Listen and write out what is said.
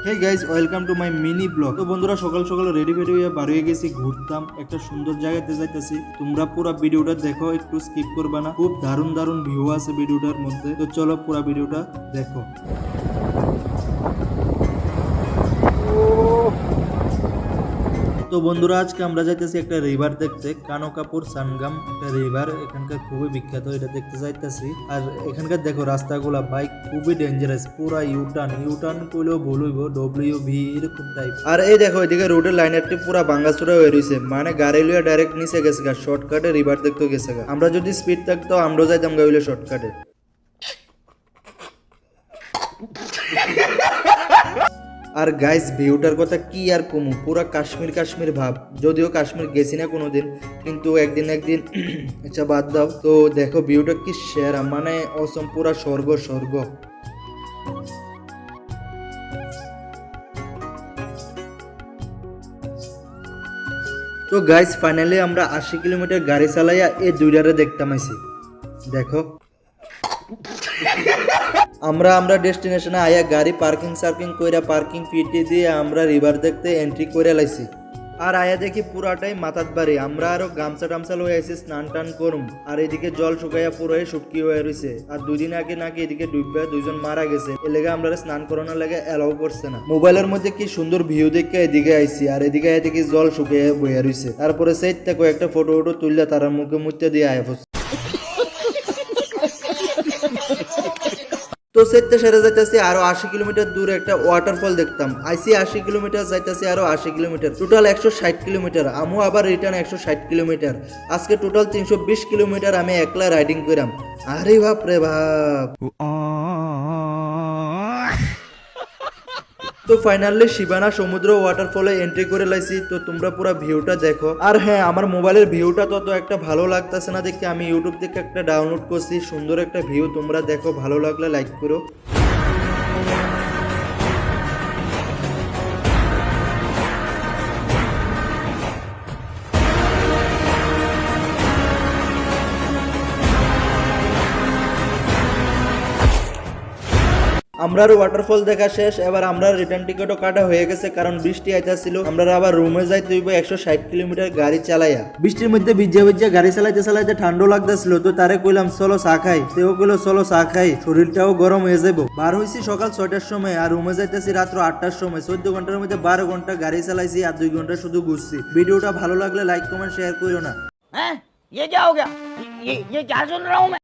Hey guys welcome to my mini blog. তো বন্ধুরা সকাল সকাল রেডি ফেডি হয়ে বার হয়ে গেছি ঘুরতাম, একটা সুন্দর জায়গাতে যাইতেছি। তোমরা পুরো ভিডিওটা দেখো, একটু স্কিপ করবা না, খুব দারুণ দারুণ ভিউ আছে ভিডিওটার মধ্যে। তো চলো পুরো ভিডিওটা দেখো। তো বন্ধুরা আজকে আমরা যাইতেছি একটা রিভার দেখতে, কানকাপুর সানগাম একটা রিভার, এখানকার খুবই বিখ্যাত, এটা দেখতে যাইতেছি। আর এখানকার দেখো রাস্তাগুলা বাইক খুবই ডেঞ্জারাস, পুরা ইউটার্ন করলেও ভুল হইব, WV এরকম টাইপ। আর এই দেখো এদিকে রোডের লাইনারটি পুরা ভাঙ্গাচুরা হয়ে রয়েছে, মানে গাড়ি লিয়া ডাইরেক্ট নিচে গেছে গা, শর্টকাটে রিভার দেখতে গেছে গা। আমরা যদি স্পিড থাকতো আমরা যাইতাম গাইলে শর্টকাটে। আর গাইস ভিউটার কথা কি আর কমু, পুরা কাশ্মীর কাশ্মীর ভাব। যদিও কাশ্মীর গেছি না কোনোদিন, কিন্তু একদিন আচ্ছা বাদ দাও। তো দেখো ভিউটা কি সেরা, মানে অসম, পুরা স্বর্গ। তো গাইস ফাইনালি আমরা 80 কিলোমিটার গাড়ি চালাইয়া এই দুইটারে দেখতাম আইছি। দেখো আমরা ডেস্টিনেশনে আয়া গাড়ি পার্কিং কইরা পার্কিং ফি দিয়ে আমরা রিভার দেখতে এন্ট্রি করে লাইছি। আর আয়া দেখি পুরাটাই মাথাত বাড়ি, আমরা আরো গামছা টামছা লই আইছি স্নান টান করুম। আর এদিকে জল শুকাইয়া পুরোই শুটকি হয়ে রয়েছে। আর 2 দিন আগে নাকি এদিকে ডুববে 2 জন মারা গেছে, এ লেগে আমরা স্নান করানোর লাগে এলাও করছে না। মোবাইলের মধ্যে কি সুন্দর ভিউ দেখে এদিকে আইছি, আর এদিকে এদিকে জল শুকাইয়া বইয়া রয়েছে। তারপরে সেইটা কয়েকটা ফটো তুললে তারা মুখে মুখতে দিয়ে আয়া। তো সেটা সেরে যাইতেছি আরো 80 কিলোমিটার দূরে একটা ওয়াটারফল দেখতাম। আইসি 80 কিলোমিটার, যাইতেছি আরো 80 কিলোমিটার, টোটাল 160 কিলোমিটার। আমু আবার রিটার্ন 160 কিলোমিটার। আজকে টোটাল 320 কিলোমিটার আমি একলা রাইডিং করাম। আরে বাপ রে বাপ। তো ফাইনালি শিবানা সমুদ্র ওয়াটারফলে এন্ট্রি করে লাইছি। তো তোমরা পুরো ভিউটা দেখো। আর হ্যাঁ, আমার মোবাইলের ভিউটা তত একটা ভালো লাগতেছে না দেখে আমি ইউটিউব থেকে একটা ডাউনলোড করছি, সুন্দর একটা ভিউ। তোমরা দেখো, ভালো লাগলে লাইক করো। আমরার ওয়াটারফল দেখা শেষ, এবার আমরা রিটার্ন টিকিটও কাটা হয়ে গেছে, কারণ বৃষ্টি আইতাছিল। আমরা আবার রুমে যাইতে হইব 160 কিলোমিটার গাড়ি চালাইয়া। বৃষ্টির মধ্যে ভিজে গাড়ি চালাইতে ঠান্ডা লাগতেছিল। তো তারে কইলাম চলো চা খাই, সেও কইলো চলো চা খাই, শরীরটাও গরম হয়ে যাবো। বার হইছি সকাল 6টার সময়, আর রুমে যাইতেছি রাত্র 8টার সময়। 14 ঘন্টার মধ্যে 12 ঘন্টা গাড়ি চালাইছি, আর 2 ঘন্টা শুধু ঘুরছি। ভিডিওটা ভালো লাগলে লাইক কমেন্ট শেয়ার করো না। हैं? ये क्या हो गया? ये क्या सुन रहा हूँ मैं?